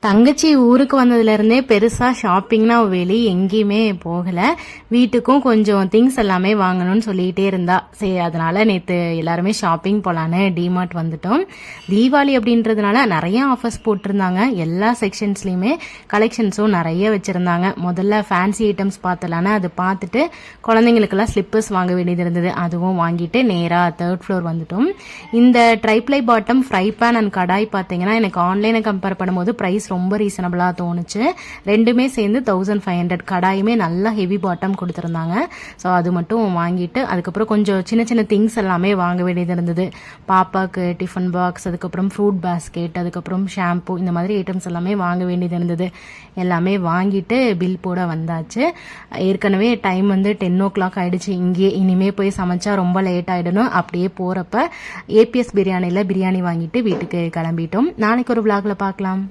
தங்கச்சி ஊருக்கு வந்ததுலேருந்தே பெருசாக ஷாப்பிங்னா வெளியே எங்கேயுமே போகலை. வீட்டுக்கும் கொஞ்சம் திங்ஸ் எல்லாமே வாங்கணும்னு சொல்லிகிட்டே இருந்தா. சரி, அதனால் நேற்று எல்லாருமே ஷாப்பிங் போகலான்னு டிமார்ட் வந்துட்டோம். தீபாவளி அப்படின்றதுனால நிறைய ஆஃபர்ஸ் போட்டிருந்தாங்க. எல்லா செக்ஷன்ஸ்லையுமே கலெக்ஷன்ஸும் நிறைய வச்சுருந்தாங்க. முதல்ல ஃபேன்சி ஐட்டம்ஸ் பார்த்தலான்னு அது பார்த்துட்டு குழந்தைங்களுக்கெல்லாம் ஸ்லிப்பர்ஸ் வாங்க வேண்டியது இருந்தது. அதுவும் வாங்கிட்டு நேராக 3rd ஃப்ளோர் வந்துட்டோம். இந்த triply bottom fry pan and kadai பார்த்தீங்கன்னா எனக்கு ஆன்லைனை கம்பேர் பண்ணும்போது ப்ரைஸ் ரொம்ப ரீசனபிளாக தோணுச்சு. ரெண்டுமே சேர்ந்து 1500. கடாயுமே நல்லா ஹெவி பாட்டம் கொடுத்துருந்தாங்க. ஸோ அது மட்டும் வாங்கிட்டு அதுக்கப்புறம் கொஞ்சம் சின்ன சின்ன திங்ஸ் எல்லாமே வாங்க வேண்டியது இருந்தது. பாப்பாவுக்கு டிஃபன் பாக்ஸ், அதுக்கப்புறம் ஃப்ரூட் பாஸ்கெட், அதுக்கப்புறம் ஷாம்பு, இந்த மாதிரி ஐட்டம்ஸ் எல்லாமே வாங்க வேண்டியது இருந்தது. எல்லாமே வாங்கிட்டு பில் போட வந்தாச்சு. ஏற்கனவே டைம் வந்து 10 o'clock ஆயிடுச்சு. இங்கே இனிமே போய் சமைச்சா ரொம்ப லேட் ஆகிடணும். அப்படியே போகிறப்ப ஏபிஎஸ் பிரியாணியில் பிரியாணி வாங்கிட்டு வீட்டுக்கு கிளம்பிட்டோம். நாளைக்கு ஒரு vlogல பார்க்கலாம்.